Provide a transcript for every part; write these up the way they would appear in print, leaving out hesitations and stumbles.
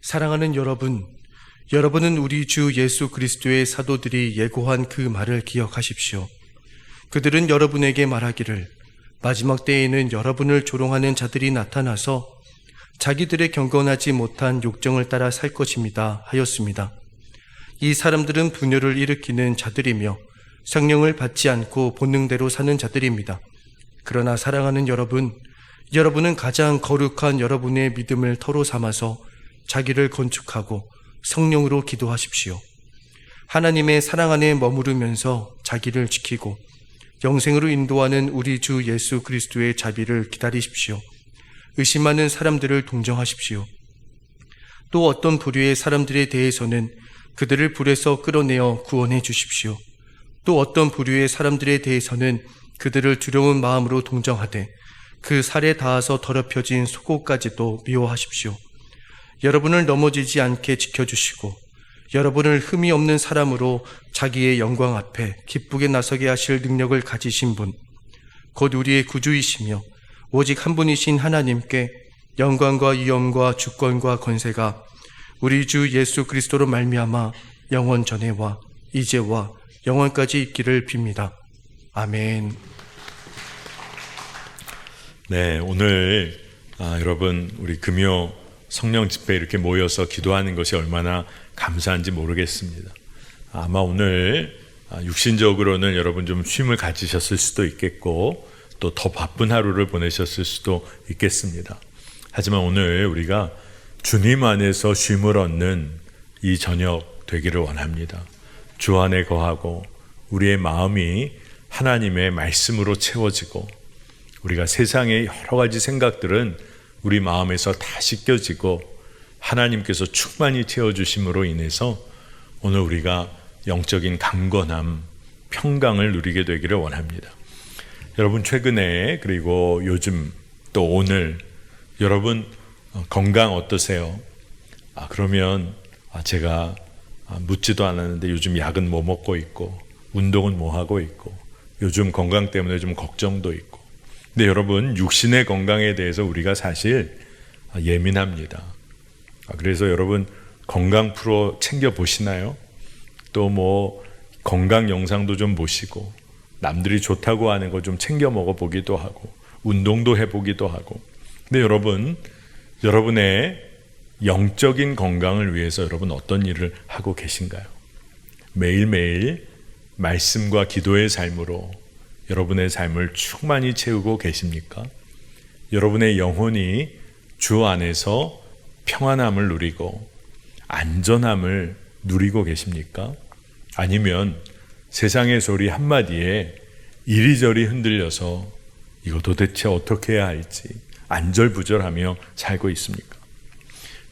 사랑하는 여러분, 여러분은 우리 주 예수 그리스도의 사도들이 예고한 그 말을 기억하십시오. 그들은 여러분에게 말하기를 마지막 때에는 여러분을 조롱하는 자들이 나타나서 자기들의 경건하지 못한 욕정을 따라 살 것입니다 하였습니다. 이 사람들은 분열을 일으키는 자들이며 성령을 받지 않고 본능대로 사는 자들입니다. 그러나 사랑하는 여러분, 여러분은 가장 거룩한 여러분의 믿음을 터로 삼아서 자기를 건축하고 성령으로 기도하십시오. 하나님의 사랑 안에 머무르면서 자기를 지키고 영생으로 인도하는 우리 주 예수 그리스도의 자비를 기다리십시오. 의심하는 사람들을 동정하십시오. 또 어떤 부류의 사람들에 대해서는 그들을 불에서 끌어내어 구원해 주십시오. 또 어떤 부류의 사람들에 대해서는 그들을 두려운 마음으로 동정하되 그 살에 닿아서 더럽혀진 속옷까지도 미워하십시오. 여러분을 넘어지지 않게 지켜주시고 여러분을 흠이 없는 사람으로 자기의 영광 앞에 기쁘게 나서게 하실 능력을 가지신 분, 곧 우리의 구주이시며 오직 한 분이신 하나님께 영광과 위엄과 주권과 권세가 우리 주 예수 그리스도로 말미암아 영원 전에와 이제와 영원까지 있기를 빕니다. 아멘. 네, 오늘 여러분 우리 금요 성령 집회 이렇게 모여서 기도하는 것이 얼마나 감사한지 모르겠습니다. 아마 오늘 육신적으로는 여러분 좀 쉼을 가지셨을 수도 있겠고 또 더 바쁜 하루를 보내셨을 수도 있겠습니다. 하지만 오늘 우리가 주님 안에서 쉼을 얻는 이 저녁 되기를 원합니다. 주 안에 거하고 우리의 마음이 하나님의 말씀으로 채워지고 우리가 세상의 여러 가지 생각들은 우리 마음에서 다 씻겨지고 하나님께서 충만히 채워주심으로 인해서 오늘 우리가 영적인 강건함, 평강을 누리게 되기를 원합니다. 여러분 최근에 그리고 요즘 또 오늘 여러분 건강 어떠세요? 그러면 제가 묻지도 않았는데 요즘 약은 뭐 먹고 있고 운동은 뭐 하고 있고 요즘 건강 때문에 좀 걱정도 있고 근데 여러분 육신의 건강에 대해서 우리가 사실 예민합니다. 그래서 여러분 건강 프로 챙겨 보시나요? 또 뭐 건강 영상도 좀 보시고 남들이 좋다고 하는 거 좀 챙겨 먹어 보기도 하고 운동도 해보기도 하고 근데 여러분 여러분의 영적인 건강을 위해서 여러분 어떤 일을 하고 계신가요? 매일매일 말씀과 기도의 삶으로 여러분의 삶을 충만히 채우고 계십니까? 여러분의 영혼이 주 안에서 평안함을 누리고 안전함을 누리고 계십니까? 아니면 세상의 소리 한마디에 이리저리 흔들려서 이거 도대체 어떻게 해야 할지 안절부절하며 살고 있습니까?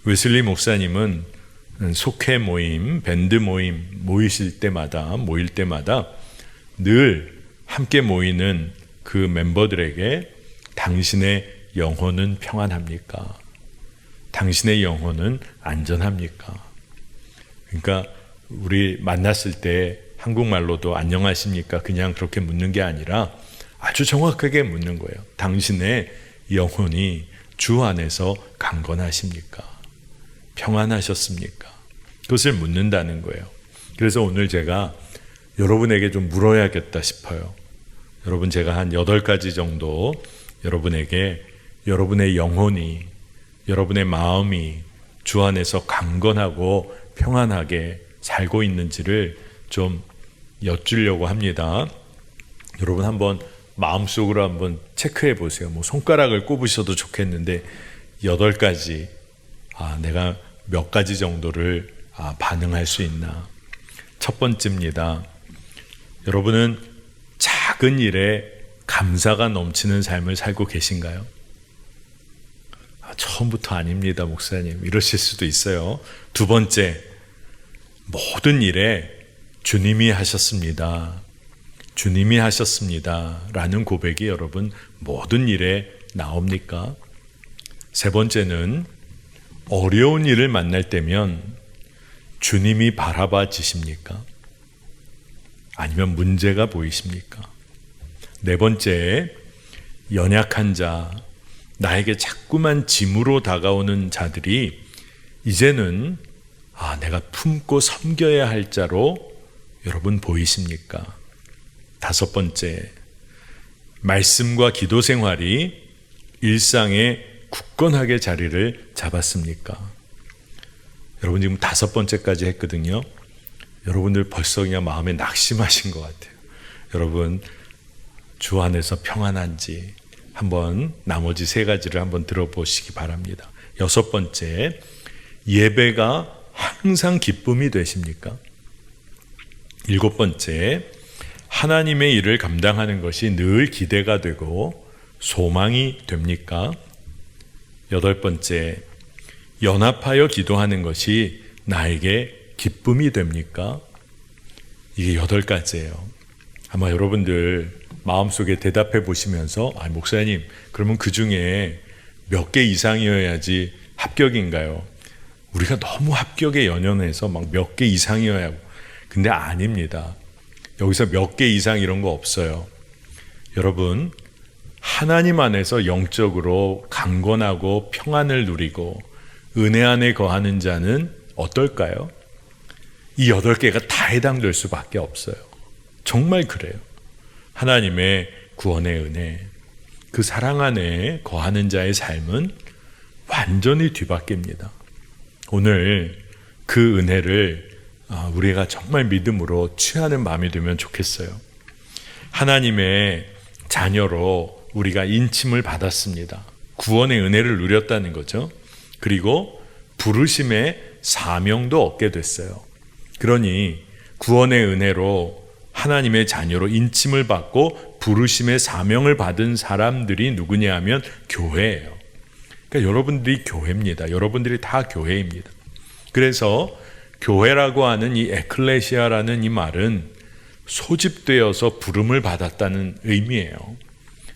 웨슬리 목사님은 속회 모임, 밴드 모임 모일 때마다 늘 함께 모이는 그 멤버들에게 당신의 영혼은 평안합니까? 당신의 영혼은 안전합니까? 그러니까 우리 만났을 때 한국말로도 안녕하십니까? 그냥 그렇게 묻는 게 아니라 아주 정확하게 묻는 거예요. 당신의 영혼이 주 안에서 강건하십니까? 평안하셨습니까? 그것을 묻는다는 거예요. 그래서 오늘 제가 여러분에게 좀 물어야겠다 싶어요. 여러분 제가 한 8가지 정도 여러분에게 여러분의 영혼이 여러분의 마음이 주 안에서 강건하고 평안하게 살고 있는지를 좀 여쭈려고 합니다. 여러분 한번 마음속으로 한번 체크해 보세요. 뭐 손가락을 꼽으셔도 좋겠는데 8가지 내가 몇 가지 정도를 반응할 수 있나. 첫 번째입니다. 여러분은 작은 일에 감사가 넘치는 삶을 살고 계신가요? 처음부터 아닙니다, 목사님. 이러실 수도 있어요. 두 번째, 모든 일에 주님이 하셨습니다. 주님이 하셨습니다. 라는 고백이 여러분 모든 일에 나옵니까? 세 번째는 어려운 일을 만날 때면 주님이 바라봐 주십니까? 아니면 문제가 보이십니까? 네 번째, 연약한 자, 나에게 자꾸만 짐으로 다가오는 자들이 이제는 내가 품고 섬겨야 할 자로 여러분 보이십니까? 다섯 번째, 말씀과 기도 생활이 일상에 굳건하게 자리를 잡았습니까? 여러분 지금 다섯 번째까지 했거든요. 여러분들 벌써 그냥 마음에 낙심하신 것 같아요. 여러분 주 안에서 평안한지 한번 나머지 세 가지를 한번 들어보시기 바랍니다. 여섯 번째, 예배가 항상 기쁨이 되십니까? 일곱 번째, 하나님의 일을 감당하는 것이 늘 기대가 되고 소망이 됩니까? 여덟 번째, 연합하여 기도하는 것이 나에게 기쁨이 됩니까? 이게 여덟 가지예요. 아마 여러분들 마음속에 대답해 보시면서 목사님, 그러면 그 중에 몇 개 이상이어야지 합격인가요? 우리가 너무 합격에 연연해서 막 몇 개 이상이어야 하고, 근데 아닙니다. 여기서 몇 개 이상 이런 거 없어요. 여러분, 하나님 안에서 영적으로 강건하고 평안을 누리고 은혜 안에 거하는 자는 어떨까요? 이 8개가 다 해당될 수밖에 없어요. 정말 그래요. 하나님의 구원의 은혜, 그 사랑 안에 거하는 자의 삶은 완전히 뒤바뀝니다. 오늘 그 은혜를 우리가 정말 믿음으로 취하는 마음이 되면 좋겠어요. 하나님의 자녀로 우리가 인침을 받았습니다. 구원의 은혜를 누렸다는 거죠. 그리고 부르심의 사명도 얻게 됐어요. 그러니 구원의 은혜로 하나님의 자녀로 인침을 받고 부르심의 사명을 받은 사람들이 누구냐 하면 교회예요. 그러니까 여러분들이 교회입니다. 여러분들이 다 교회입니다. 그래서 교회라고 하는 이 에클레시아라는 이 말은 소집되어서 부름을 받았다는 의미예요.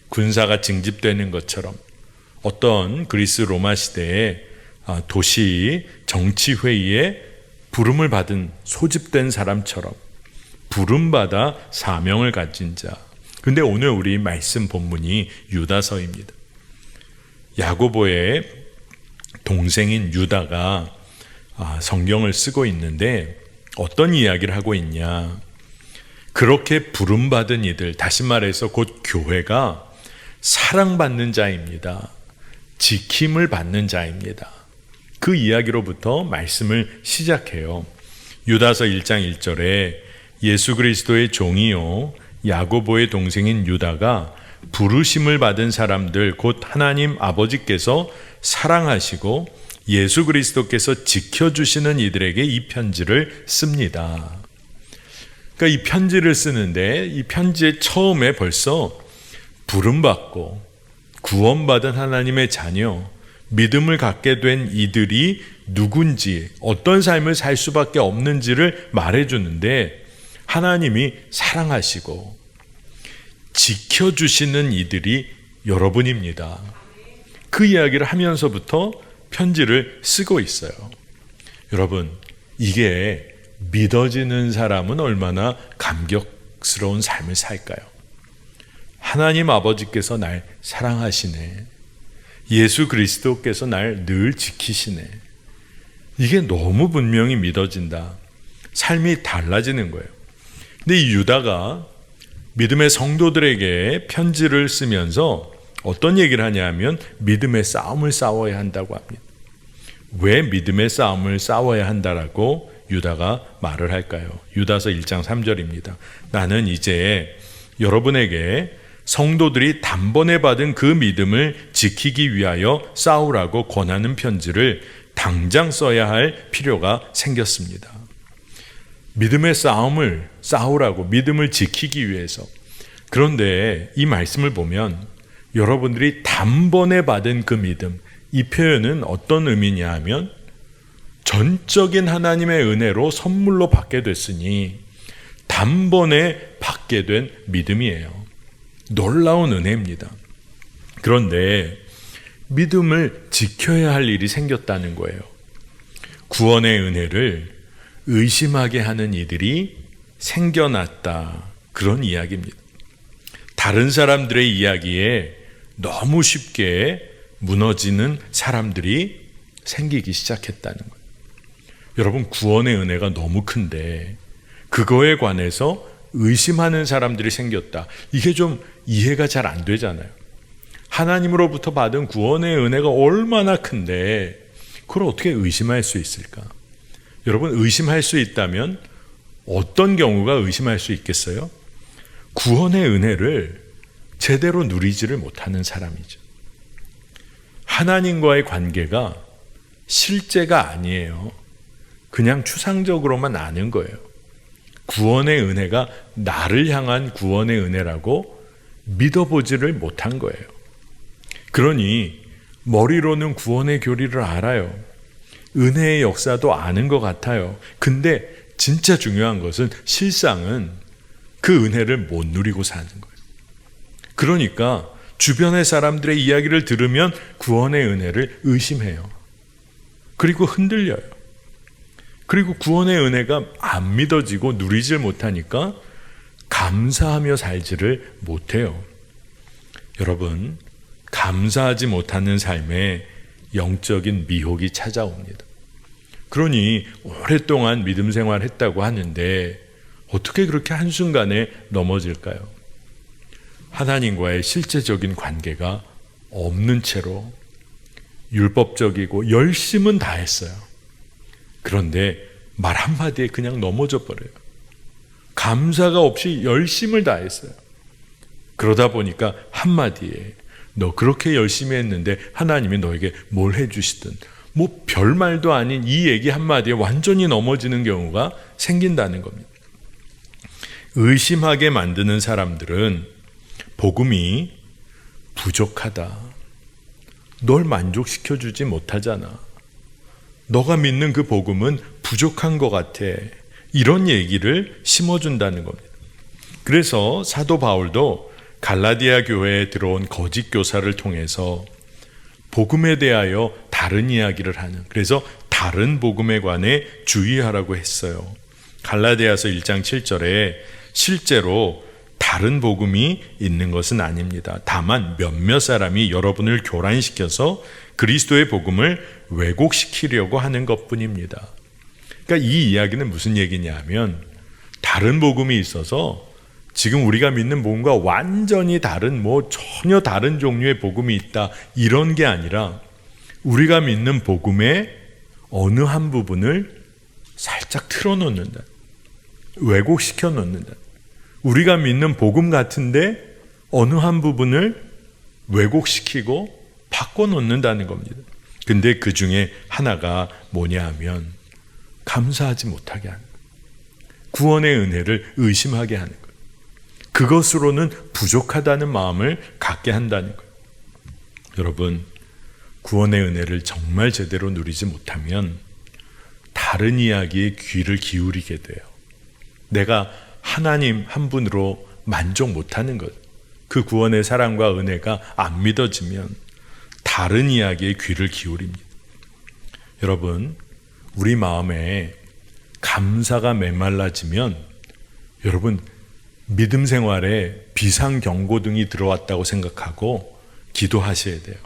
군사가 징집되는 것처럼 어떤 그리스 로마 시대의 도시 정치회의에 부름을 받은 소집된 사람처럼 부름받아 사명을 가진 자. 근데 오늘 우리 말씀 본문이 유다서입니다. 야고보의 동생인 유다가 성경을 쓰고 있는데 어떤 이야기를 하고 있냐. 그렇게 부름받은 이들, 다시 말해서 곧 교회가 사랑받는 자입니다. 지킴을 받는 자입니다. 그 이야기로부터 말씀을 시작해요. 유다서 1장 1절에 예수 그리스도의 종이요 야고보의 동생인 유다가 부르심을 받은 사람들 곧 하나님 아버지께서 사랑하시고 예수 그리스도께서 지켜주시는 이들에게 이 편지를 씁니다. 그러니까 이 편지를 쓰는데 이 편지의 처음에 벌써 부름받고 구원받은 하나님의 자녀, 믿음을 갖게 된 이들이 누군지, 어떤 삶을 살 수밖에 없는지를 말해주는데 하나님이 사랑하시고 지켜주시는 이들이 여러분입니다. 그 이야기를 하면서부터 편지를 쓰고 있어요. 여러분, 이게 믿어지는 사람은 얼마나 감격스러운 삶을 살까요? 하나님 아버지께서 날 사랑하시네. 예수 그리스도께서 날 늘 지키시네. 이게 너무 분명히 믿어진다. 삶이 달라지는 거예요. 근데 이 유다가 믿음의 성도들에게 편지를 쓰면서 어떤 얘기를 하냐면 믿음의 싸움을 싸워야 한다고 합니다. 왜 믿음의 싸움을 싸워야 한다라고 유다가 말을 할까요? 유다서 1장 3절입니다. 나는 이제 여러분에게 성도들이 단번에 받은 그 믿음을 지키기 위하여 싸우라고 권하는 편지를 당장 써야 할 필요가 생겼습니다. 믿음의 싸움을 싸우라고, 믿음을 지키기 위해서. 그런데 이 말씀을 보면 여러분들이 단번에 받은 그 믿음, 이 표현은 어떤 의미냐 하면 전적인 하나님의 은혜로 선물로 받게 됐으니 단번에 받게 된 믿음이에요. 놀라운 은혜입니다. 그런데 믿음을 지켜야 할 일이 생겼다는 거예요. 구원의 은혜를 의심하게 하는 이들이 생겨났다. 그런 이야기입니다. 다른 사람들의 이야기에 너무 쉽게 무너지는 사람들이 생기기 시작했다는 거예요. 여러분, 구원의 은혜가 너무 큰데 그거에 관해서 의심하는 사람들이 생겼다. 이게 좀 이해가 잘 안 되잖아요. 하나님으로부터 받은 구원의 은혜가 얼마나 큰데 그걸 어떻게 의심할 수 있을까? 여러분, 의심할 수 있다면 어떤 경우가 의심할 수 있겠어요? 구원의 은혜를 제대로 누리지를 못하는 사람이죠. 하나님과의 관계가 실제가 아니에요. 그냥 추상적으로만 아는 거예요. 구원의 은혜가 나를 향한 구원의 은혜라고 믿어보지를 못한 거예요. 그러니 머리로는 구원의 교리를 알아요. 은혜의 역사도 아는 것 같아요. 근데 진짜 중요한 것은 실상은 그 은혜를 못 누리고 사는 거예요. 그러니까 주변의 사람들의 이야기를 들으면 구원의 은혜를 의심해요. 그리고 흔들려요. 그리고 구원의 은혜가 안 믿어지고 누리질 못하니까 감사하며 살지를 못해요. 여러분, 감사하지 못하는 삶에 영적인 미혹이 찾아옵니다. 그러니 오랫동안 믿음 생활했다고 하는데 어떻게 그렇게 한순간에 넘어질까요? 하나님과의 실제적인 관계가 없는 채로 율법적이고 열심은 다 했어요. 그런데 말 한마디에 그냥 넘어져 버려요. 감사가 없이 열심을 다 했어요. 그러다 보니까 한마디에 너 그렇게 열심히 했는데 하나님이 너에게 뭘 해주시든 뭐 별말도 아닌 이 얘기 한마디에 완전히 넘어지는 경우가 생긴다는 겁니다. 의심하게 만드는 사람들은 복음이 부족하다. 널 만족시켜주지 못하잖아. 너가 믿는 그 복음은 부족한 것 같아. 이런 얘기를 심어준다는 겁니다. 그래서 사도 바울도 갈라디아 교회에 들어온 거짓 교사를 통해서 복음에 대하여 다른 이야기를 하는, 그래서 다른 복음에 관해 주의하라고 했어요. 갈라디아서 1장 7절에 실제로 다른 복음이 있는 것은 아닙니다. 다만 몇몇 사람이 여러분을 교란시켜서 그리스도의 복음을 왜곡시키려고 하는 것뿐입니다. 그러니까 이 이야기는 무슨 얘기냐면 다른 복음이 있어서 지금 우리가 믿는 복음과 완전히 다른 전혀 다른 종류의 복음이 있다, 이런 게 아니라 우리가 믿는 복음의 어느 한 부분을 살짝 틀어놓는다, 왜곡시켜 놓는다. 우리가 믿는 복음 같은데 어느 한 부분을 왜곡시키고 바꿔놓는다는 겁니다. 근데 그 중에 하나가 뭐냐 하면 감사하지 못하게 하는 거예요. 구원의 은혜를 의심하게 하는 거예요. 그것으로는 부족하다는 마음을 갖게 한다는 거예요. 여러분, 구원의 은혜를 정말 제대로 누리지 못하면 다른 이야기에 귀를 기울이게 돼요. 내가 하나님 한 분으로 만족 못하는 것, 그 구원의 사랑과 은혜가 안 믿어지면 다른 이야기에 귀를 기울입니다. 여러분, 우리 마음에 감사가 메말라지면 여러분 믿음 생활에 비상경고등이 들어왔다고 생각하고 기도하셔야 돼요.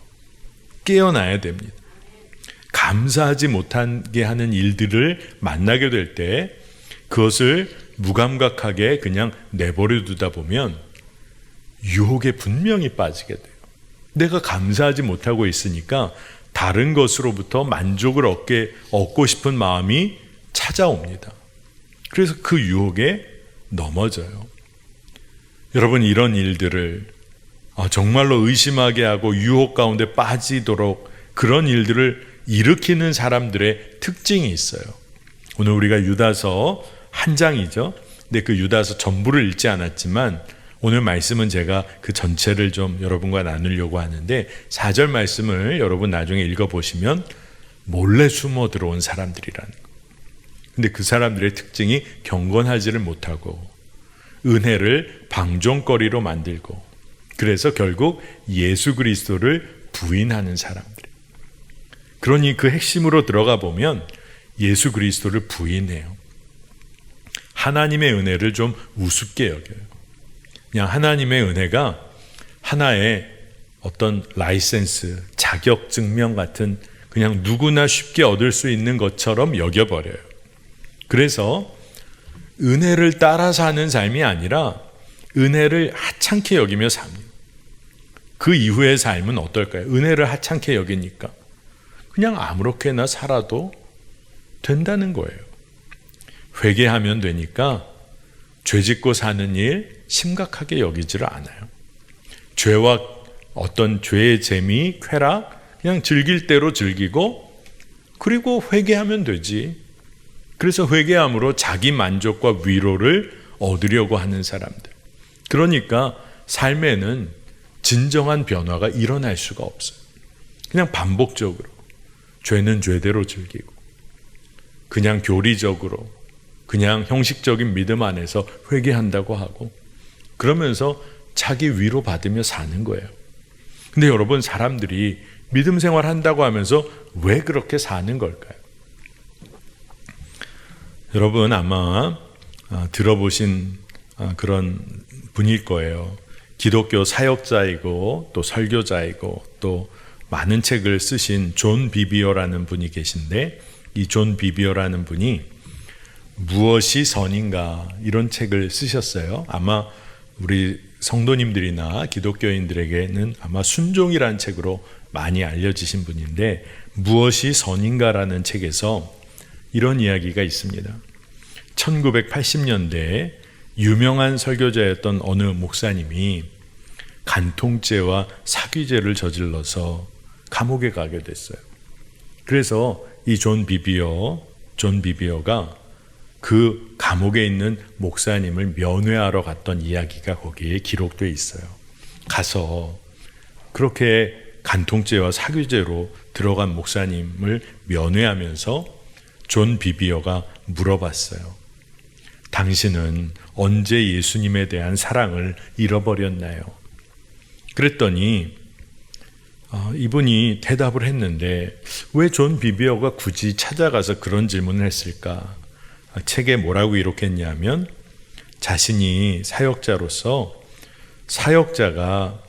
깨어나야 됩니다. 감사하지 못하게 하는 일들을 만나게 될 때 그것을 무감각하게 그냥 내버려 두다 보면 유혹에 분명히 빠지게 돼요. 내가 감사하지 못하고 있으니까 다른 것으로부터 만족을 얻고 싶은 마음이 찾아옵니다. 그래서 그 유혹에 넘어져요. 여러분, 이런 일들을 정말로 의심하게 하고 유혹 가운데 빠지도록 그런 일들을 일으키는 사람들의 특징이 있어요. 오늘 우리가 유다서 한 장이죠. 근데 그 유다서 전부를 읽지 않았지만 오늘 말씀은 제가 그 전체를 좀 여러분과 나누려고 하는데 4절 말씀을 여러분 나중에 읽어보시면 몰래 숨어 들어온 사람들이라는 거. 근데 그 사람들의 특징이 경건하지를 못하고 은혜를 방종거리로 만들고 그래서 결국 예수 그리스도를 부인하는 사람들. 그러니 그 핵심으로 들어가 보면 예수 그리스도를 부인해요. 하나님의 은혜를 좀 우습게 여겨요. 그냥 하나님의 은혜가 하나의 어떤 라이센스, 자격 증명 같은 그냥 누구나 쉽게 얻을 수 있는 것처럼 여겨버려요. 그래서 은혜를 따라 사는 삶이 아니라 은혜를 하찮게 여기며 삽니다. 그 이후의 삶은 어떨까요? 은혜를 하찮게 여기니까 그냥 아무렇게나 살아도 된다는 거예요. 회개하면 되니까 죄 짓고 사는 일 심각하게 여기지를 않아요. 죄와 어떤 죄의 재미, 쾌락 그냥 즐길 대로 즐기고 그리고 회개하면 되지. 그래서 회개함으로 자기 만족과 위로를 얻으려고 하는 사람들. 그러니까 삶에는 진정한 변화가 일어날 수가 없어요. 그냥 반복적으로 죄는 죄대로 즐기고 그냥 교리적으로 그냥 형식적인 믿음 안에서 회개한다고 하고 그러면서 자기 위로 받으며 사는 거예요. 근데 여러분, 사람들이 믿음 생활 한다고 하면서 왜 그렇게 사는 걸까요? 여러분 아마 들어보신 그런 분일 거예요. 기독교 사역자이고 또 설교자이고 또 많은 책을 쓰신 존 비비어라는 분이 계신데, 이 존 비비어라는 분이 무엇이 선인가 이런 책을 쓰셨어요. 아마 우리 성도님들이나 기독교인들에게는 아마 순종이라는 책으로 많이 알려지신 분인데, 무엇이 선인가라는 책에서 이런 이야기가 있습니다. 1980년대에 유명한 설교자였던 어느 목사님이 간통죄와 사기죄를 저질러서 감옥에 가게 됐어요. 그래서 이 존 비비어가 그 감옥에 있는 목사님을 면회하러 갔던 이야기가 거기에 기록되어 있어요. 가서 그렇게 간통죄와 사기죄로 들어간 목사님을 면회하면서 존 비비어가 물어봤어요. 당신은 언제 예수님에 대한 사랑을 잃어버렸나요? 그랬더니 이분이 대답을 했는데, 왜 존 비비어가 굳이 찾아가서 그런 질문을 했을까? 책에 뭐라고 기록했냐면, 자신이 사역자로서 사역자가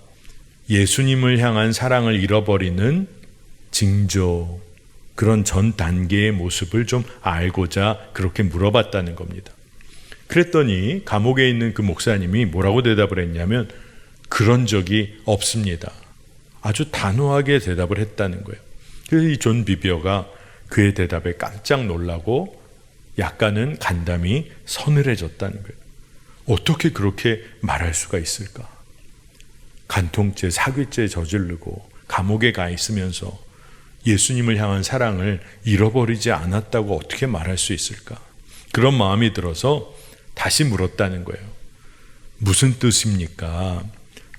예수님을 향한 사랑을 잃어버리는 징조, 그런 전 단계의 모습을 좀 알고자 그렇게 물어봤다는 겁니다. 그랬더니 감옥에 있는 그 목사님이 뭐라고 대답을 했냐면, 그런 적이 없습니다. 아주 단호하게 대답을 했다는 거예요. 그래서 이 존 비비어가 그의 대답에 깜짝 놀라고 약간은 간담이 서늘해졌다는 거예요. 어떻게 그렇게 말할 수가 있을까? 간통죄, 사기죄 저지르고 감옥에 가 있으면서 예수님을 향한 사랑을 잃어버리지 않았다고 어떻게 말할 수 있을까? 그런 마음이 들어서 다시 물었다는 거예요. 무슨 뜻입니까?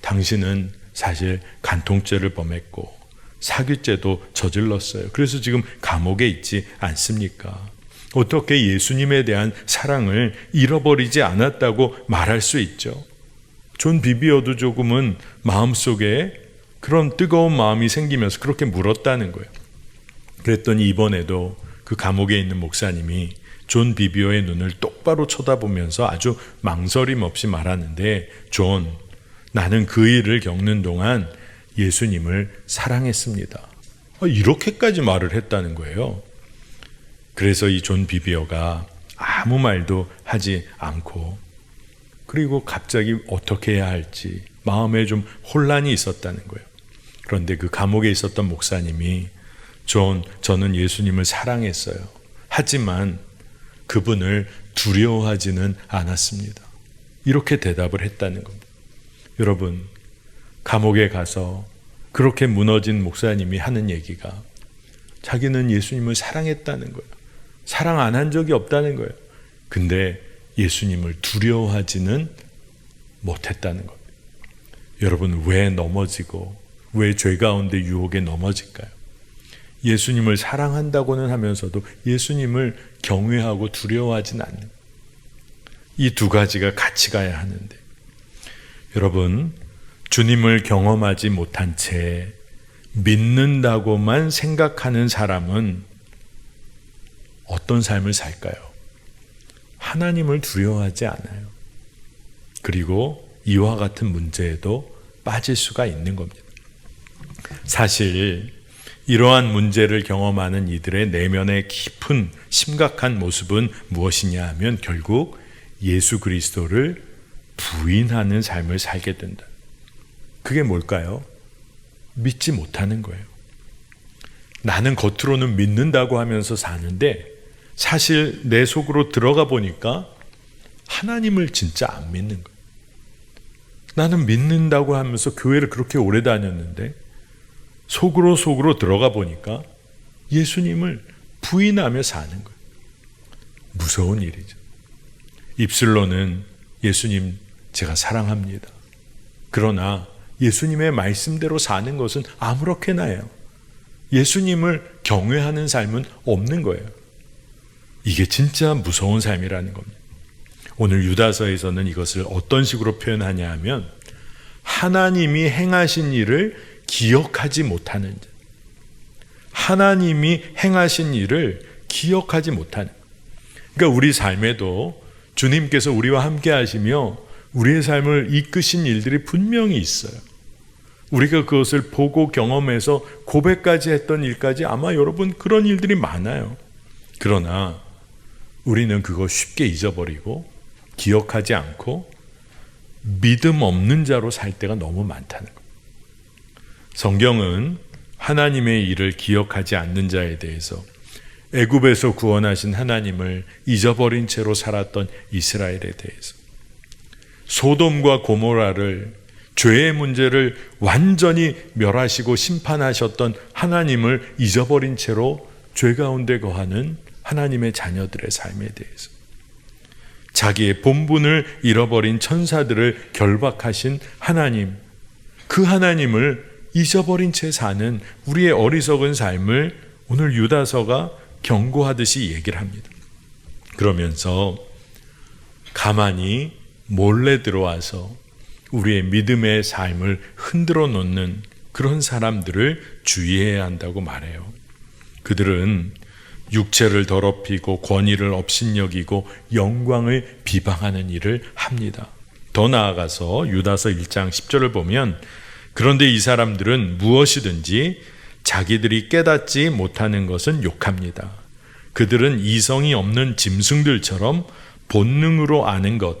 당신은 사실 간통죄를 범했고 사기죄도 저질렀어요. 그래서 지금 감옥에 있지 않습니까? 어떻게 예수님에 대한 사랑을 잃어버리지 않았다고 말할 수 있죠? 존 비비어도 조금은 마음속에 그런 뜨거운 마음이 생기면서 그렇게 물었다는 거예요. 그랬더니 이번에도 그 감옥에 있는 목사님이 존 비비어의 눈을 똑바로 쳐다보면서 아주 망설임 없이 말하는데, 존, 나는 그 일을 겪는 동안 예수님을 사랑했습니다. 이렇게까지 말을 했다는 거예요. 그래서 이 존 비비어가 아무 말도 하지 않고, 그리고 갑자기 어떻게 해야 할지 마음에 좀 혼란이 있었다는 거예요. 그런데 그 감옥에 있었던 목사님이, 존, 저는 예수님을 사랑했어요. 하지만 그분을 두려워하지는 않았습니다. 이렇게 대답을 했다는 겁니다. 여러분, 감옥에 가서 그렇게 무너진 목사님이 하는 얘기가 자기는 예수님을 사랑했다는 거예요. 사랑 안 한 적이 없다는 거예요. 근데 예수님을 두려워하지는 못했다는 겁니다. 여러분, 왜 넘어지고 왜 죄 가운데 유혹에 넘어질까요? 예수님을 사랑한다고는 하면서도 예수님을 경외하고 두려워하진 않는, 이 두 가지가 같이 가야 하는데, 여러분, 주님을 경험하지 못한 채 믿는다고만 생각하는 사람은 어떤 삶을 살까요? 하나님을 두려워하지 않아요. 그리고 이와 같은 문제에도 빠질 수가 있는 겁니다. 사실 이러한 문제를 경험하는 이들의 내면의 깊은 심각한 모습은 무엇이냐 하면 결국 예수 그리스도를 부인하는 삶을 살게 된다. 그게 뭘까요? 믿지 못하는 거예요. 나는 겉으로는 믿는다고 하면서 사는데 사실 내 속으로 들어가 보니까 하나님을 진짜 안 믿는 거예요. 나는 믿는다고 하면서 교회를 그렇게 오래 다녔는데 속으로 들어가 보니까 예수님을 부인하며 사는 거예요. 무서운 일이죠. 입술로는 예수님 제가 사랑합니다. 그러나 예수님의 말씀대로 사는 것은 아무렇게나예요. 예수님을 경외하는 삶은 없는 거예요. 이게 진짜 무서운 삶이라는 겁니다. 오늘 유다서에서는 이것을 어떤 식으로 표현하냐 하면 하나님이 행하신 일을 기억하지 못하는 자. 하나님이 행하신 일을 기억하지 못하는. 그러니까 우리 삶에도 주님께서 우리와 함께 하시며 우리의 삶을 이끄신 일들이 분명히 있어요. 우리가 그것을 보고 경험해서 고백까지 했던 일까지 아마 여러분 그런 일들이 많아요. 그러나 우리는 그거 쉽게 잊어버리고 기억하지 않고 믿음 없는 자로 살 때가 너무 많다는 거예요. 성경은 하나님의 일을 기억하지 않는 자에 대해서 애굽에서 구원하신 하나님을 잊어버린 채로 살았던 이스라엘에 대해서 소돔과 고모라를 죄의 문제를 완전히 멸하시고 심판하셨던 하나님을 잊어버린 채로 죄 가운데 거하는 하나님의 자녀들의 삶에 대해서 자기의 본분을 잃어버린 천사들을 결박하신 하나님, 그 하나님을 잊어버린 채 사는 우리의 어리석은 삶을 오늘 유다서가 경고하듯이 얘기를 합니다. 그러면서 가만히 몰래 들어와서 우리의 믿음의 삶을 흔들어 놓는 그런 사람들을 주의해야 한다고 말해요. 그들은 육체를 더럽히고 권위를 업신여기고 영광을 비방하는 일을 합니다. 더 나아가서 유다서 1장 10절을 보면 그런데 이 사람들은 무엇이든지 자기들이 깨닫지 못하는 것은 욕합니다. 그들은 이성이 없는 짐승들처럼 본능으로 아는 것,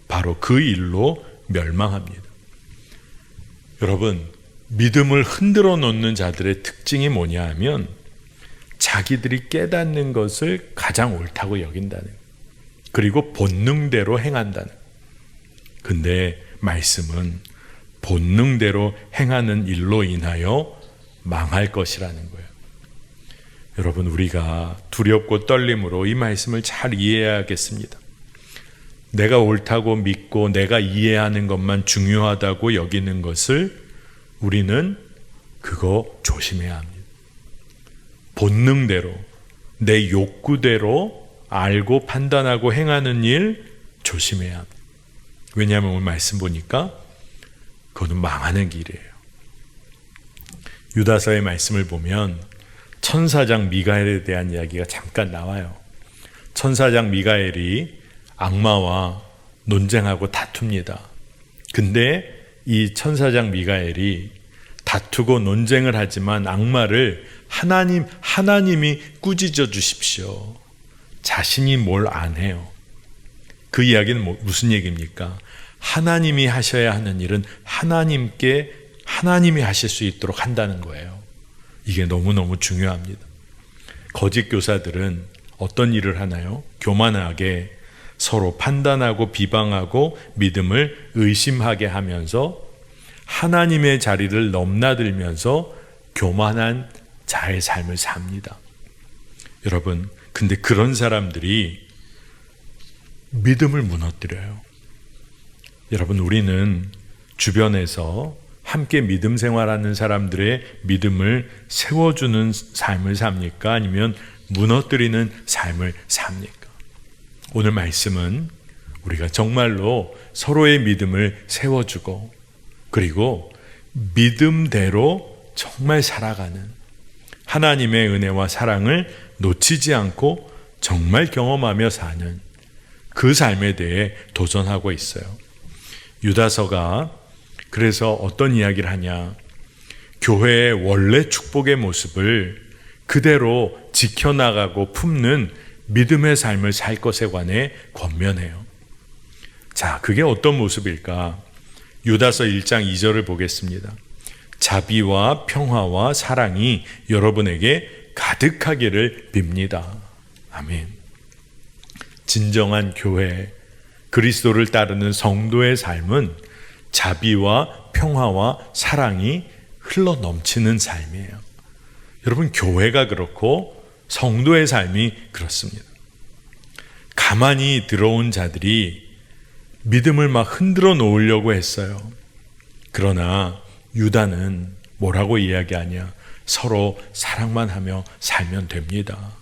바로 그 일로 멸망합니다. 여러분, 믿음을 흔들어 놓는 자들의 특징이 뭐냐 하면 자기들이 깨닫는 것을 가장 옳다고 여긴다는, 그리고 본능대로 행한다는. 근데 말씀은 본능대로 행하는 일로 인하여 망할 것이라는 거예요. 여러분, 우리가 두렵고 떨림으로 이 말씀을 잘 이해해야겠습니다. 내가 옳다고 믿고 내가 이해하는 것만 중요하다고 여기는 것을 우리는 그거 조심해야 합니다. 본능대로 내 욕구대로 알고 판단하고 행하는 일 조심해야 합니다. 왜냐하면 오늘 말씀 보니까 그거는 망하는 길이에요. 유다서의 말씀을 보면 천사장 미가엘에 대한 이야기가 잠깐 나와요. 천사장 미가엘이 악마와 논쟁하고 다툽니다. 근데 이 천사장 미가엘이 다투고 논쟁을 하지만 악마를 하나님이 꾸짖어 주십시오. 자신이 뭘 안 해요. 그 이야기는 무슨 얘기입니까? 하나님이 하셔야 하는 일은 하나님이 하실 수 있도록 한다는 거예요. 이게 너무너무 중요합니다. 거짓 교사들은 어떤 일을 하나요? 교만하게 서로 판단하고 비방하고 믿음을 의심하게 하면서 하나님의 자리를 넘나들면서 교만한 자의 삶을 삽니다. 여러분, 근데 그런 사람들이 믿음을 무너뜨려요. 여러분, 우리는 주변에서 함께 믿음 생활하는 사람들의 믿음을 세워주는 삶을 삽니까? 아니면 무너뜨리는 삶을 삽니까? 오늘 말씀은 우리가 정말로 서로의 믿음을 세워주고 그리고 믿음대로 정말 살아가는 하나님의 은혜와 사랑을 놓치지 않고 정말 경험하며 사는 그 삶에 대해 도전하고 있어요. 유다서가 그래서 어떤 이야기를 하냐? 교회의 원래 축복의 모습을 그대로 지켜나가고 품는 믿음의 삶을 살 것에 관해 권면해요. 자, 그게 어떤 모습일까? 유다서 1장 2절을 보겠습니다. 자비와 평화와 사랑이 여러분에게 가득하기를 빕니다. 아멘. 진정한 교회, 그리스도를 따르는 성도의 삶은 자비와 평화와 사랑이 흘러 넘치는 삶이에요. 여러분, 교회가 그렇고 성도의 삶이 그렇습니다. 가만히 들어온 자들이 믿음을 막 흔들어 놓으려고 했어요. 그러나 유다는 뭐라고 이야기하냐? 서로 사랑만 하며 살면 됩니다.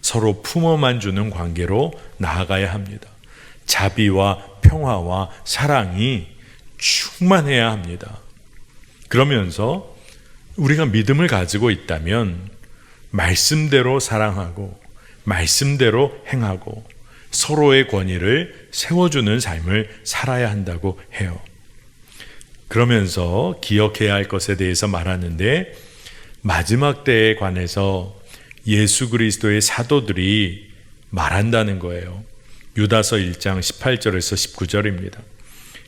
서로 품어만 주는 관계로 나아가야 합니다. 자비와 평화와 사랑이 충만해야 합니다. 그러면서 우리가 믿음을 가지고 있다면 말씀대로 사랑하고 말씀대로 행하고 서로의 권위를 세워주는 삶을 살아야 한다고 해요. 그러면서 기억해야 할 것에 대해서 말하는데, 마지막 때에 관해서 예수 그리스도의 사도들이 말한다는 거예요. 유다서 1장 18절에서 19절입니다.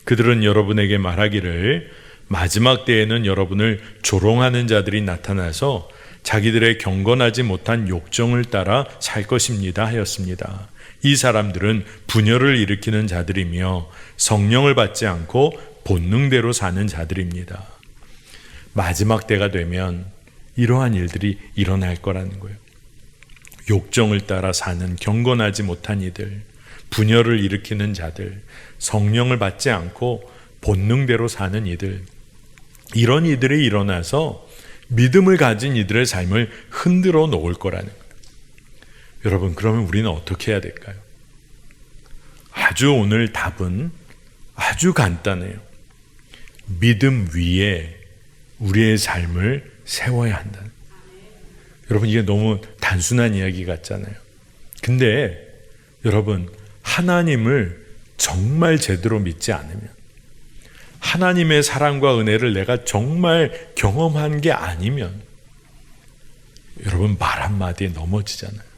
그들은 여러분에게 말하기를 마지막 때에는 여러분을 조롱하는 자들이 나타나서 자기들의 경건하지 못한 욕정을 따라 살 것입니다 하였습니다. 이 사람들은 분열을 일으키는 자들이며 성령을 받지 않고 본능대로 사는 자들입니다. 마지막 때가 되면 이러한 일들이 일어날 거라는 거예요. 욕정을 따라 사는 경건하지 못한 이들, 분열을 일으키는 자들, 성령을 받지 않고 본능대로 사는 이들, 이런 이들이 일어나서 믿음을 가진 이들의 삶을 흔들어 놓을 거라는 거예요. 여러분, 그러면 우리는 어떻게 해야 될까요? 아주 오늘 답은 아주 간단해요. 믿음 위에 우리의 삶을 세워야 한다. 여러분, 이게 너무 단순한 이야기 같잖아요. 근데 여러분, 하나님을 정말 제대로 믿지 않으면, 하나님의 사랑과 은혜를 내가 정말 경험한 게 아니면, 여러분, 말 한마디에 넘어지잖아요.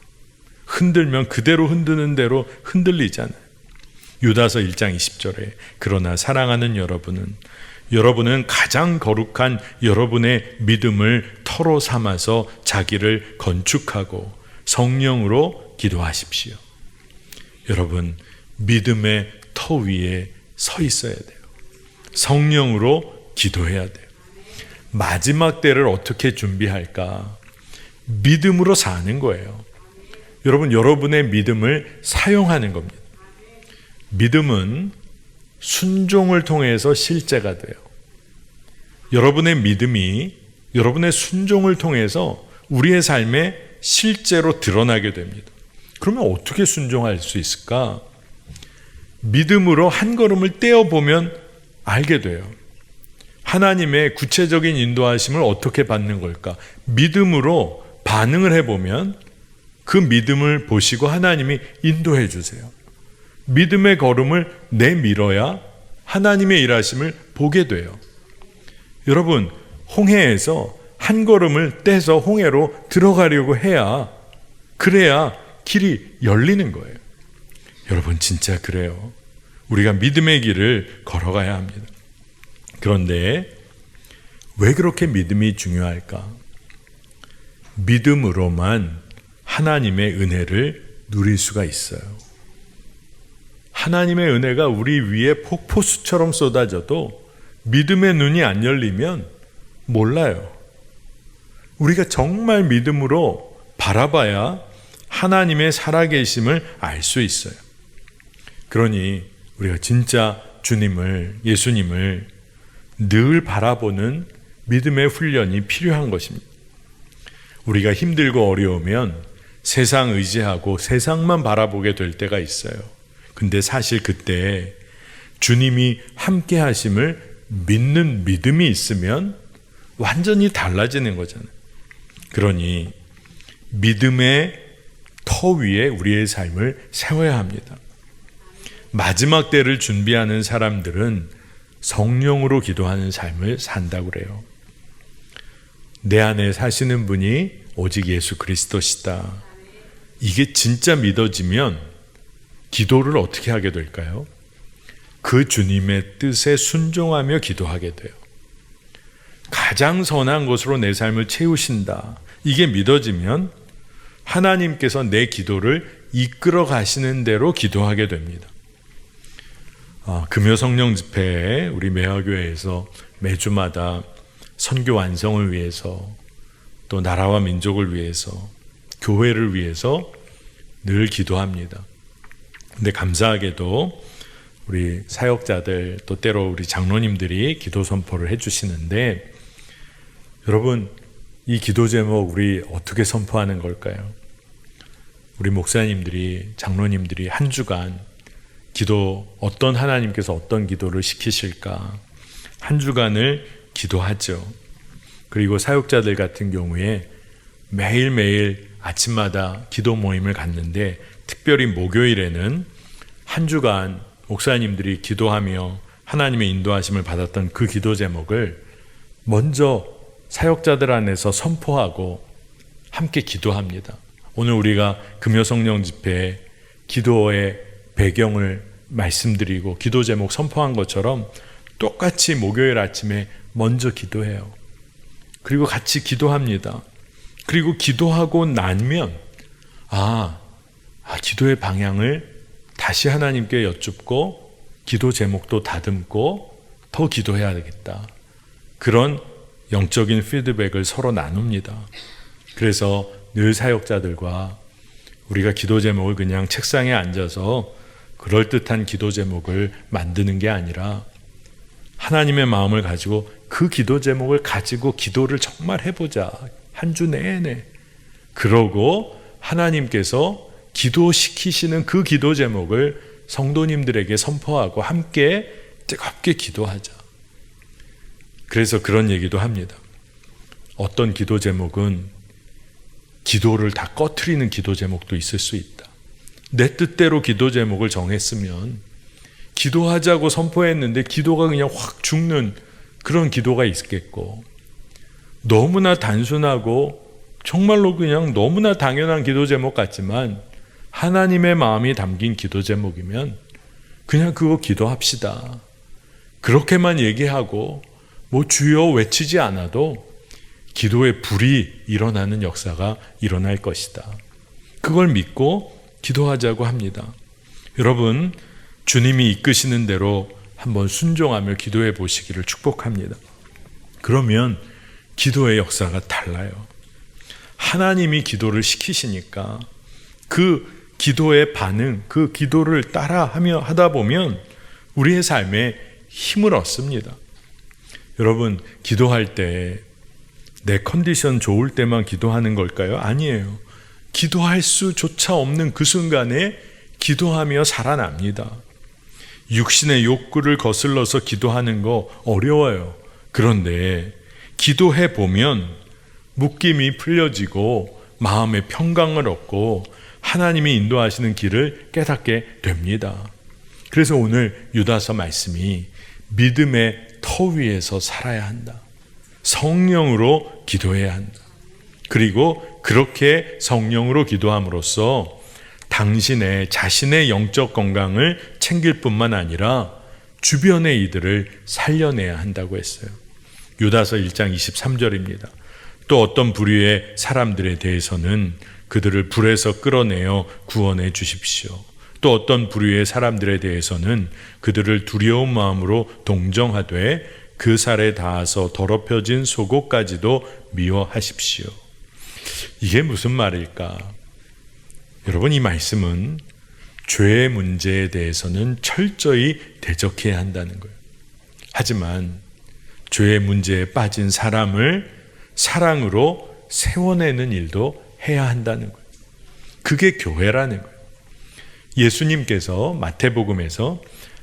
흔들면 그대로 흔드는 대로 흔들리잖아요. 유다서 1장 20절에 그러나 사랑하는 여러분은 가장 거룩한 여러분의 믿음을 터로 삼아서 자기를 건축하고 성령으로 기도하십시오. 여러분, 믿음의 터 위에 서 있어야 돼요. 성령으로 기도해야 돼요. 마지막 때를 어떻게 준비할까? 믿음으로 사는 거예요. 여러분, 여러분의 믿음을 사용하는 겁니다. 믿음은 순종을 통해서 실제가 돼요. 여러분의 믿음이 여러분의 순종을 통해서 우리의 삶에 실제로 드러나게 됩니다. 그러면 어떻게 순종할 수 있을까? 믿음으로 한 걸음을 떼어보면 알게 돼요. 하나님의 구체적인 인도하심을 어떻게 받는 걸까? 믿음으로 반응을 해보면 그 믿음을 보시고 하나님이 인도해 주세요. 믿음의 걸음을 내밀어야 하나님의 일하심을 보게 돼요. 여러분, 홍해에서 한 걸음을 떼서 홍해로 들어가려고 해야, 그래야 길이 열리는 거예요. 여러분, 진짜 그래요. 우리가 믿음의 길을 걸어가야 합니다. 그런데 왜 그렇게 믿음이 중요할까? 믿음으로만 하나님의 은혜를 누릴 수가 있어요. 하나님의 은혜가 우리 위에 폭포수처럼 쏟아져도 믿음의 눈이 안 열리면 몰라요. 우리가 정말 믿음으로 바라봐야 하나님의 살아계심을 알 수 있어요. 그러니 우리가 진짜 주님을, 예수님을 늘 바라보는 믿음의 훈련이 필요한 것입니다. 우리가 힘들고 어려우면 세상 의지하고 세상만 바라보게 될 때가 있어요. 근데 사실 그때 주님이 함께 하심을 믿는 믿음이 있으면 완전히 달라지는 거잖아요. 그러니 믿음의 터 위에 우리의 삶을 세워야 합니다. 마지막 때를 준비하는 사람들은 성령으로 기도하는 삶을 산다고 그래요. 내 안에 사시는 분이 오직 예수 그리스도시다. 이게 진짜 믿어지면 기도를 어떻게 하게 될까요? 그 주님의 뜻에 순종하며 기도하게 돼요. 가장 선한 것으로 내 삶을 채우신다. 이게 믿어지면 하나님께서 내 기도를 이끌어 가시는 대로 기도하게 됩니다. 금요 성령 집회에 우리 매화교회에서 매주마다 선교 완성을 위해서 또 나라와 민족을 위해서 교회를 위해서 늘 기도합니다. 근데 감사하게도 우리 사역자들 또 때로 우리 장로님들이 기도 선포를 해주시는데 여러분 이 기도 제목 우리 어떻게 선포하는 걸까요? 우리 목사님들이 장로님들이 한 주간 기도 어떤 하나님께서 어떤 기도를 시키실까 한 주간을 기도하죠. 그리고 사역자들 같은 경우에 매일매일 아침마다 기도 모임을 갖는데 특별히 목요일에는 한 주간 목사님들이 기도하며 하나님의 인도하심을 받았던 그 기도 제목을 먼저 사역자들 안에서 선포하고 함께 기도합니다. 오늘 우리가 금요 성령 집회에 기도의 배경을 말씀드리고 기도 제목 선포한 것처럼 똑같이 목요일 아침에 먼저 기도해요. 그리고 같이 기도합니다. 그리고 기도하고 나면 기도의 방향을 다시 하나님께 여쭙고 기도 제목도 다듬고 더 기도해야 되겠다. 그런 영적인 피드백을 서로 나눕니다. 그래서 늘 사역자들과 우리가 기도 제목을 그냥 책상에 앉아서 그럴듯한 기도 제목을 만드는 게 아니라 하나님의 마음을 가지고 그 기도 제목을 가지고 기도를 정말 해보자. 한 주 내내. 그러고 하나님께서 기도시키시는 그 기도 제목을 성도님들에게 선포하고 함께 뜨겁게 기도하자. 그래서 그런 얘기도 합니다. 어떤 기도 제목은 기도를 다 꺼트리는 기도 제목도 있을 수 있다. 내 뜻대로 기도 제목을 정했으면 기도하자고 선포했는데 기도가 그냥 확 죽는 그런 기도가 있겠고, 너무나 단순하고 정말로 그냥 너무나 당연한 기도 제목 같지만 하나님의 마음이 담긴 기도 제목이면 그냥 그거 기도합시다. 그렇게만 얘기하고 뭐 주여 외치지 않아도 기도의 불이 일어나는 역사가 일어날 것이다. 그걸 믿고 기도하자고 합니다. 여러분, 주님이 이끄시는 대로 한번 순종하며 기도해 보시기를 축복합니다. 그러면 기도의 역사가 달라요. 하나님이 기도를 시키시니까 그 기도의 반응, 그 기도를 따라하며 하다 보면 우리의 삶에 힘을 얻습니다. 여러분, 기도할 때 내 컨디션 좋을 때만 기도하는 걸까요? 아니에요. 기도할 수조차 없는 그 순간에 기도하며 살아납니다. 육신의 욕구를 거슬러서 기도하는 거 어려워요. 그런데 기도해 보면 묶임이 풀려지고 마음의 평강을 얻고 하나님이 인도하시는 길을 깨닫게 됩니다. 그래서 오늘 유다서 말씀이 믿음의 터 위에서 살아야 한다. 성령으로 기도해야 한다. 그리고 그렇게 성령으로 기도함으로써 당신의 자신의 영적 건강을 챙길 뿐만 아니라 주변의 이들을 살려내야 한다고 했어요. 유다서 1장 23절입니다. 또 어떤 부류의 사람들에 대해서는 그들을 불에서 끌어내어 구원해 주십시오. 또 어떤 부류의 사람들에 대해서는 그들을 두려운 마음으로 동정하되 그 살에 닿아서 더럽혀진 속옷까지도 미워하십시오. 이게 무슨 말일까? 여러분, 이 말씀은 죄의 문제에 대해서는 철저히 대적해야 한다는 거예요. 하지만 죄의 문제에 빠진 사람을 사랑으로 세워내는 일도 해야 한다는 거예요. 그게 교회라는 거예요. 예수님께서 마태복음에서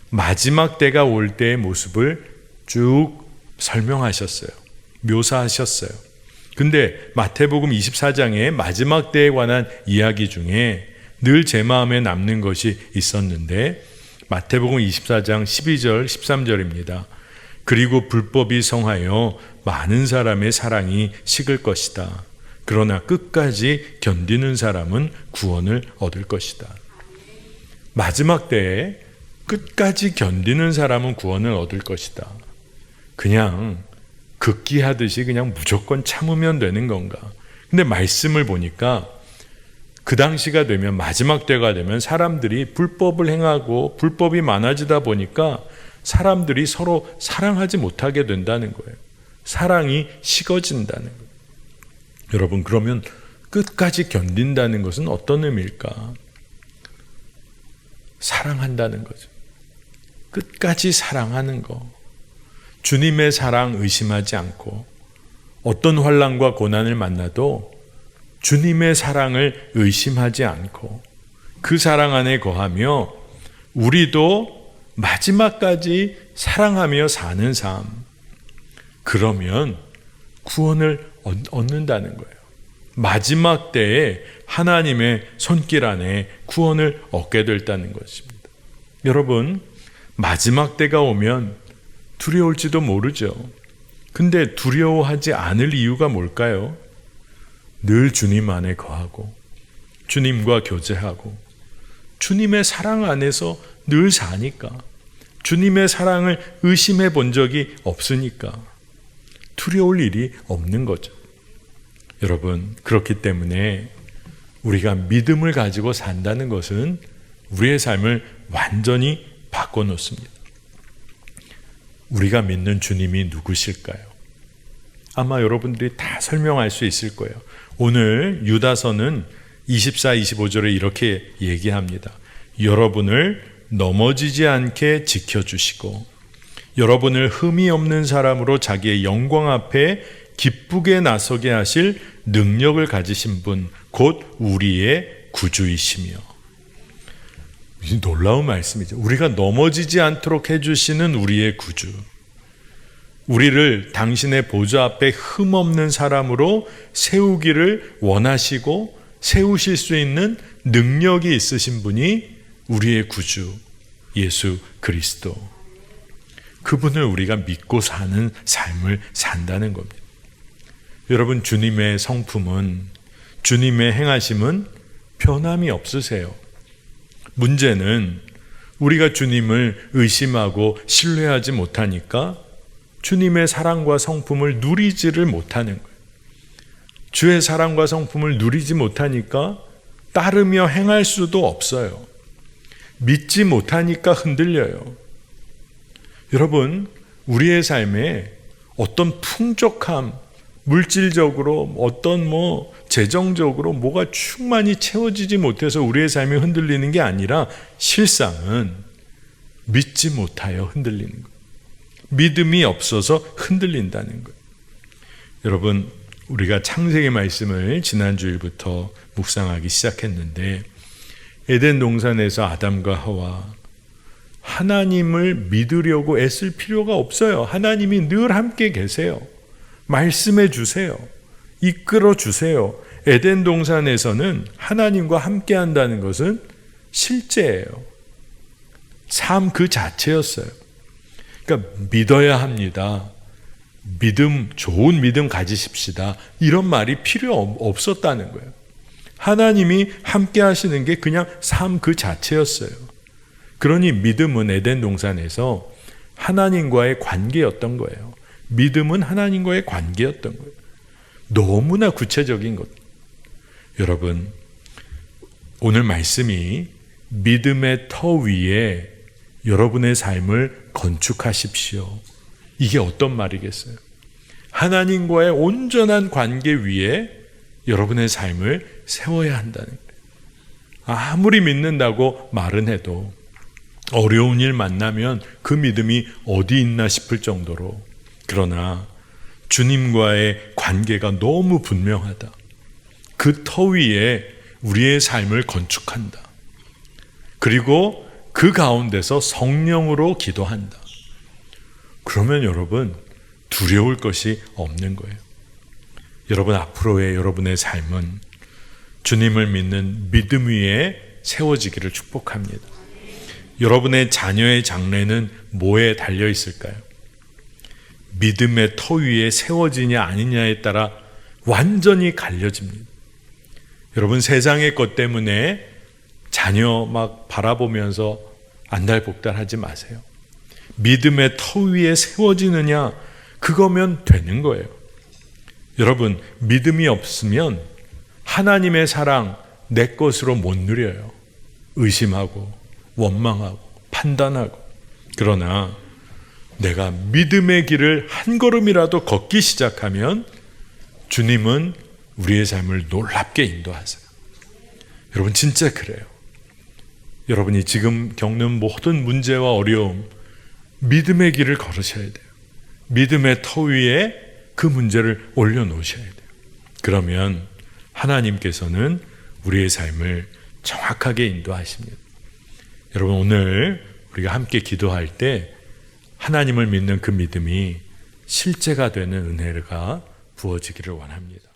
마지막 때가 올 때의 모습을 쭉 설명하셨어요. 묘사하셨어요. 근데 마태복음 24장의 마지막 때에 관한 이야기 중에 늘 제 마음에 남는 것이 있었는데 마태복음 24장 12절 13절입니다. 그리고 불법이 성하여 많은 사람의 사랑이 식을 것이다. 그러나 끝까지 견디는 사람은 구원을 얻을 것이다. 마지막 때에 끝까지 견디는 사람은 구원을 얻을 것이다. 그냥 극기하듯이 그냥 무조건 참으면 되는 건가? 근데 말씀을 보니까 그 당시가 되면, 마지막 때가 되면 사람들이 불법을 행하고 불법이 많아지다 보니까 사람들이 서로 사랑하지 못하게 된다는 거예요. 사랑이 식어진다는 거예요. 여러분, 그러면 끝까지 견딘다는 것은 어떤 의미일까? 사랑한다는 거죠. 끝까지 사랑하는 거. 주님의 사랑 의심하지 않고 어떤 환난과 고난을 만나도 주님의 사랑을 의심하지 않고 그 사랑 안에 거하며 우리도 마지막까지 사랑하며 사는 삶, 그러면 구원을 얻는다는 거예요. 마지막 때에 하나님의 손길 안에 구원을 얻게 됐다는 것입니다. 여러분, 마지막 때가 오면 두려울지도 모르죠. 근데 두려워하지 않을 이유가 뭘까요? 늘 주님 안에 거하고 주님과 교제하고 주님의 사랑 안에서 늘 사니까, 주님의 사랑을 의심해 본 적이 없으니까 두려울 일이 없는 거죠. 여러분, 그렇기 때문에 우리가 믿음을 가지고 산다는 것은 우리의 삶을 완전히 바꿔놓습니다. 우리가 믿는 주님이 누구실까요? 아마 여러분들이 다 설명할 수 있을 거예요. 오늘 유다서는 24, 25절에 이렇게 얘기합니다. 여러분을 넘어지지 않게 지켜주시고 여러분을 흠이 없는 사람으로 자기의 영광 앞에 기쁘게 나서게 하실 능력을 가지신 분, 곧 우리의 구주이시며. 놀라운 말씀이죠. 우리가 넘어지지 않도록 해주시는 우리의 구주, 우리를 당신의 보좌 앞에 흠없는 사람으로 세우기를 원하시고 세우실 수 있는 능력이 있으신 분이 우리의 구주 예수 그리스도, 그분을 우리가 믿고 사는 삶을 산다는 겁니다. 여러분, 주님의 성품은, 주님의 행하심은 변함이 없으세요. 문제는 우리가 주님을 의심하고 신뢰하지 못하니까 주님의 사랑과 성품을 누리지를 못하는 거예요. 주의 사랑과 성품을 누리지 못하니까 따르며 행할 수도 없어요. 믿지 못하니까 흔들려요. 여러분, 우리의 삶에 어떤 풍족함, 물질적으로 어떤 재정적으로 뭐가 충만히 채워지지 못해서 우리의 삶이 흔들리는 게 아니라 실상은 믿지 못하여 흔들리는 거예요. 믿음이 없어서 흔들린다는 거예요. 여러분, 우리가 창세기 말씀을 지난주일부터 묵상하기 시작했는데, 에덴 동산에서 아담과 하와, 하나님을 믿으려고 애쓸 필요가 없어요. 하나님이 늘 함께 계세요. 말씀해 주세요. 이끌어 주세요. 에덴 동산에서는 하나님과 함께 한다는 것은 실제예요. 삶 그 자체였어요. 그러니까 믿어야 합니다. 믿음, 좋은 믿음 가지십시다. 이런 말이 필요 없었다는 거예요. 하나님이 함께 하시는 게 그냥 삶 그 자체였어요. 그러니 믿음은 에덴 동산에서 하나님과의 관계였던 거예요. 믿음은 하나님과의 관계였던 거예요. 너무나 구체적인 것. 여러분, 오늘 말씀이 믿음의 터 위에 여러분의 삶을 건축하십시오. 이게 어떤 말이겠어요? 하나님과의 온전한 관계 위에 여러분의 삶을 세워야 한다는 거예요. 아무리 믿는다고 말은 해도 어려운 일 만나면 그 믿음이 어디 있나 싶을 정도로, 그러나 주님과의 관계가 너무 분명하다. 그 터 위에 우리의 삶을 건축한다. 그리고 그 가운데서 성령으로 기도한다. 그러면 여러분, 두려울 것이 없는 거예요. 여러분, 앞으로의 여러분의 삶은 주님을 믿는 믿음 위에 세워지기를 축복합니다. 여러분의 자녀의 장래는 뭐에 달려 있을까요? 믿음의 터 위에 세워지냐 아니냐에 따라 완전히 갈려집니다. 여러분, 세상의 것 때문에 자녀 막 바라보면서 안달복달하지 마세요. 믿음의 터 위에 세워지느냐, 그거면 되는 거예요. 여러분, 믿음이 없으면 하나님의 사랑 내 것으로 못 누려요. 의심하고 원망하고 판단하고. 그러나 내가 믿음의 길을 한 걸음이라도 걷기 시작하면 주님은 우리의 삶을 놀랍게 인도하세요. 여러분, 진짜 그래요. 여러분이 지금 겪는 모든 문제와 어려움, 믿음의 길을 걸으셔야 돼요. 믿음의 터 위에 그 문제를 올려놓으셔야 돼요. 그러면 하나님께서는 우리의 삶을 정확하게 인도하십니다. 여러분, 오늘 우리가 함께 기도할 때 하나님을 믿는 그 믿음이 실제가 되는 은혜가 부어지기를 원합니다.